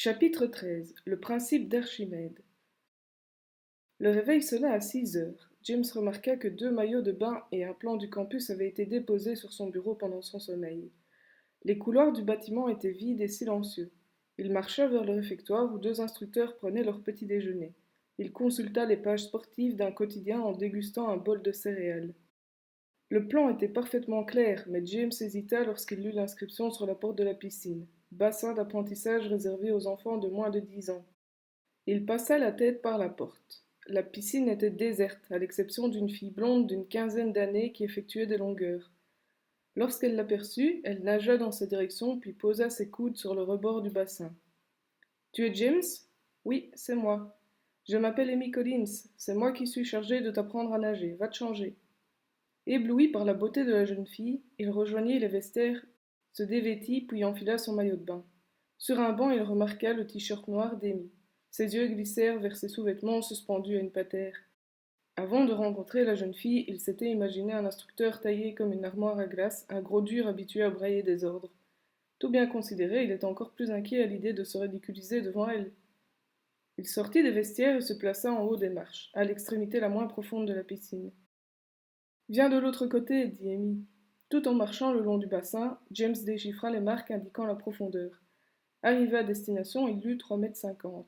Chapitre 13. Le principe d'Archimède. Le réveil sonna à 6 heures. James remarqua que 2 maillots de bain et un plan du campus avaient été déposés sur son bureau pendant son sommeil. Les couloirs du bâtiment étaient vides et silencieux. Il marcha vers le réfectoire où 2 instructeurs prenaient leur petit déjeuner. Il consulta les pages sportives d'un quotidien en dégustant un bol de céréales. Le plan était parfaitement clair, mais James hésita lorsqu'il lut l'inscription sur la porte de la piscine. Bassin d'apprentissage réservé aux enfants de moins de 10 ans. Il passa la tête par la porte. La piscine était déserte, à l'exception d'une fille blonde d'une quinzaine d'années qui effectuait des longueurs. Lorsqu'elle l'aperçut, elle nagea dans sa direction puis posa ses coudes sur le rebord du bassin. Tu es James? Oui, c'est moi. Je m'appelle Amy Collins, c'est moi qui suis chargée de t'apprendre à nager, va te changer. Ébloui par la beauté de la jeune fille, il rejoignit les vestiaires, se dévêtit puis enfila son maillot de bain. Sur un banc, il remarqua le t-shirt noir d'Amy. Ses yeux glissèrent vers ses sous-vêtements suspendus à une patère. Avant de rencontrer la jeune fille, il s'était imaginé un instructeur taillé comme une armoire à glace, un gros dur habitué à brailler des ordres. Tout bien considéré, il était encore plus inquiet à l'idée de se ridiculiser devant elle. Il sortit des vestiaires et se plaça en haut des marches, à l'extrémité la moins profonde de la piscine. Viens de l'autre côté, dit Amy. Tout en marchant le long du bassin, James déchiffra les marques indiquant la profondeur. Arrivé à destination, il lut 3,50 m.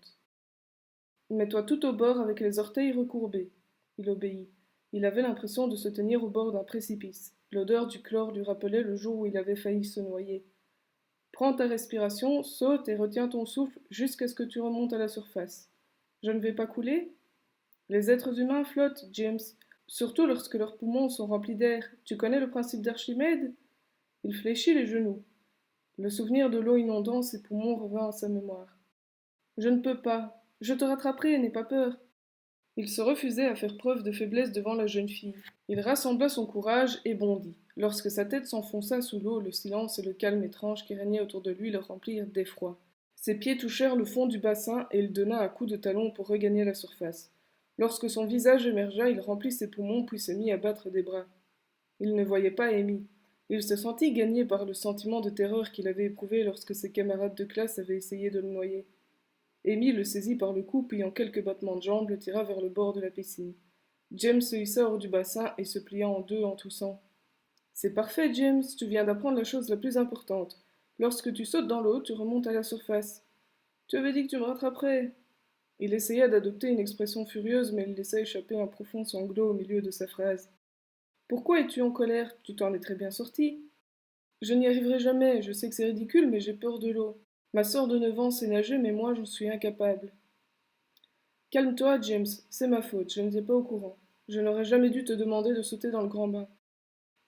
Mets-toi tout au bord avec les orteils recourbés. Il obéit. Il avait l'impression de se tenir au bord d'un précipice. L'odeur du chlore lui rappelait le jour où il avait failli se noyer. Prends ta respiration, saute et retiens ton souffle jusqu'à ce que tu remontes à la surface. Je ne vais pas couler? Les êtres humains flottent, James, surtout lorsque leurs poumons sont remplis d'air. Tu connais le principe d'Archimède? Il fléchit les genoux. Le souvenir de l'eau inondant ses poumons revint à sa mémoire. Je ne peux pas. Je te rattraperai, n'aie pas peur. Il se refusait à faire preuve de faiblesse devant la jeune fille. Il rassembla son courage et bondit. Lorsque sa tête s'enfonça sous l'eau, le silence et le calme étrange qui régnait autour de lui le remplirent d'effroi. Ses pieds touchèrent le fond du bassin et il donna un coup de talon pour regagner la surface. Lorsque son visage émergea, il remplit ses poumons puis se mit à battre des bras. Il ne voyait pas Amy. Il se sentit gagné par le sentiment de terreur qu'il avait éprouvé lorsque ses camarades de classe avaient essayé de le noyer. Amy le saisit par le cou, puis en quelques battements de jambes le tira vers le bord de la piscine. James se hissa hors du bassin et se plia en deux en toussant. C'est parfait, James, tu viens d'apprendre la chose la plus importante. Lorsque tu sautes dans l'eau, tu remontes à la surface. Tu avais dit que tu me rattraperais. Il essaya d'adopter une expression furieuse, mais il laissa échapper un profond sanglot au milieu de sa phrase. Pourquoi es-tu en colère? Tu t'en es très bien sorti. Je n'y arriverai jamais, je sais que c'est ridicule, mais j'ai peur de l'eau. Ma sœur de 9 ans sait nager, mais moi j'en suis incapable. Calme-toi, James, c'est ma faute, je n'étais pas au courant. Je n'aurais jamais dû te demander de sauter dans le grand bain.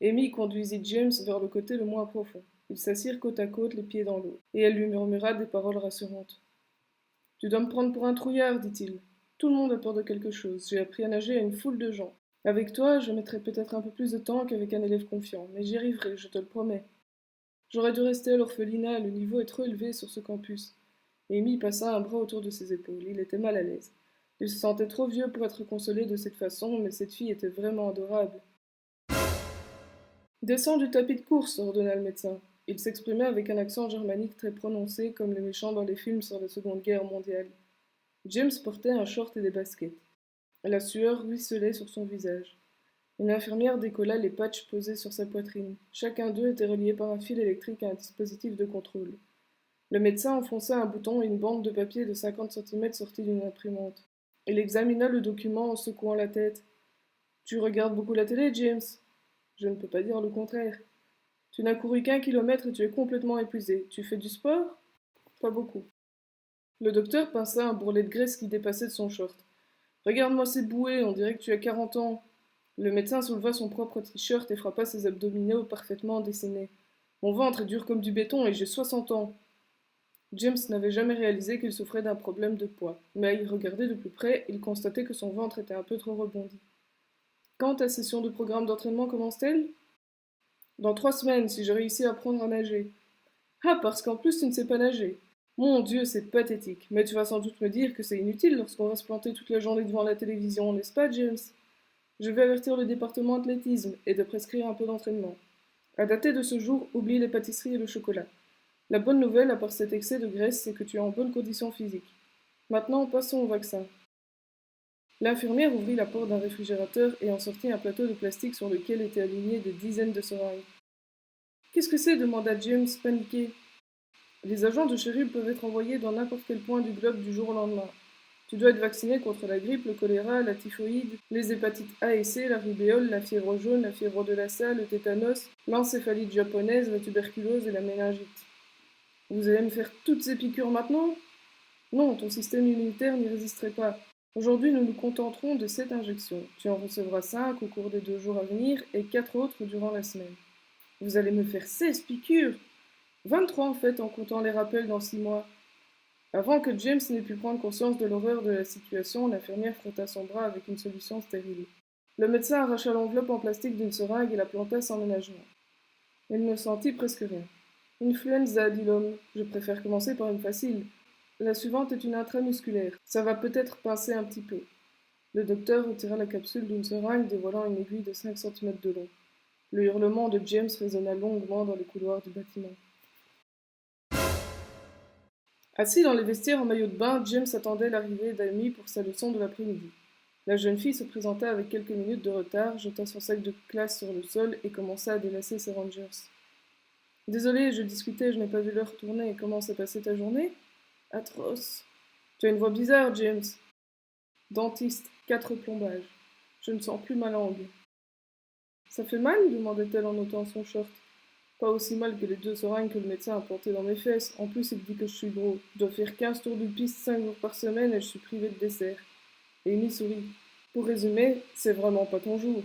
Amy conduisit James vers le côté le moins profond. Ils s'assirent côte à côte, les pieds dans l'eau, et elle lui murmura des paroles rassurantes. Tu dois me prendre pour un trouillard, dit-il. Tout le monde a peur de quelque chose. J'ai appris à nager à une foule de gens. Avec toi, je mettrai peut-être un peu plus de temps qu'avec un élève confiant, mais j'y arriverai, je te le promets. J'aurais dû rester à l'orphelinat, le niveau est trop élevé sur ce campus. Amy passa un bras autour de ses épaules. Il était mal à l'aise. Il se sentait trop vieux pour être consolé de cette façon, mais cette fille était vraiment adorable. Descends du tapis de course, ordonna le médecin. Il s'exprimait avec un accent germanique très prononcé, comme les méchants dans les films sur la Seconde Guerre mondiale. James portait un short et des baskets. La sueur ruisselait sur son visage. Une infirmière décolla les patchs posés sur sa poitrine. Chacun d'eux était relié par un fil électrique à un dispositif de contrôle. Le médecin enfonça un bouton et une bande de papier de 50 cm sortit d'une imprimante. Il examina le document en secouant la tête. Tu regardes beaucoup la télé, James? Je ne peux pas dire le contraire. Tu n'as couru qu'1 kilomètre et tu es complètement épuisé. Tu fais du sport? Pas beaucoup. Le docteur pinça un bourrelet de graisse qui dépassait de son short. Regarde-moi ces bouées, on dirait que tu as 40 ans. Le médecin souleva son propre t-shirt et frappa ses abdominaux parfaitement dessinés. Mon ventre est dur comme du béton et j'ai 60 ans. James n'avait jamais réalisé qu'il souffrait d'un problème de poids, mais à y regarder de plus près, il constatait que son ventre était un peu trop rebondi. Quand ta session de programme d'entraînement commence-t-elle? Dans 3 semaines, si je réussis à apprendre à nager. Ah, parce qu'en plus tu ne sais pas nager. Mon Dieu, c'est pathétique, mais tu vas sans doute me dire que c'est inutile lorsqu'on va se planter toute la journée devant la télévision, n'est-ce pas, James? Je vais avertir le département athlétisme et de prescrire un peu d'entraînement. À dater de ce jour, oublie les pâtisseries et le chocolat. La bonne nouvelle, à part cet excès de graisse, c'est que tu es en bonne condition physique. Maintenant, passons au vaccin. L'infirmière ouvrit la porte d'un réfrigérateur et en sortit un plateau de plastique sur lequel étaient alignées des dizaines de seringues. Qu'est-ce que c'est demanda James, paniqué. Les agents de Chérub peuvent être envoyés dans n'importe quel point du globe du jour au lendemain. Tu dois être vacciné contre la grippe, le choléra, la typhoïde, les hépatites A et C, la rubéole, la fièvre jaune, la fièvre de Lassa, le tétanos, l'encéphalite japonaise, la tuberculose et la méningite. Vous allez me faire toutes ces piqûres maintenant? Non, ton système immunitaire n'y résisterait pas. Aujourd'hui, nous nous contenterons de 7 injections. Tu en recevras 5 au cours des 2 jours à venir et 4 autres durant la semaine. Vous allez me faire 16 piqûres! 23 en fait, en comptant les rappels dans 6 mois. Avant que James n'ait pu prendre conscience de l'horreur de la situation, l'infirmière frotta son bras avec une solution stérile. Le médecin arracha l'enveloppe en plastique d'une seringue et la planta sans ménagement. Elle ne sentit presque rien. Influenza, dit l'homme. Je préfère commencer par une facile. La suivante est une intramusculaire. Ça va peut-être pincer un petit peu. Le docteur retira la capsule d'une seringue dévoilant une aiguille de 5 cm de long. Le hurlement de James résonna longuement dans les couloirs du bâtiment. Assis dans les vestiaires en maillot de bain, James attendait l'arrivée d'Amy pour sa leçon de l'après-midi. La jeune fille se présenta avec quelques minutes de retard, jeta son sac de classe sur le sol et commença à délasser ses rangers. Désolé, je discutais, je n'ai pas vu l'heure tourner. Comment s'est passée ta journée? Atroce. Tu as une voix bizarre, James. Dentiste, 4 plombages. Je ne sens plus ma langue. Ça fait mal? Demandait-elle en ôtant son short. Pas aussi mal que les 2 seringues que le médecin a plantées dans mes fesses. En plus, il dit que je suis gros. Je dois faire 15 tours de piste 5 jours par semaine et je suis privé de dessert. Amy sourit. Pour résumer, c'est vraiment pas ton jour.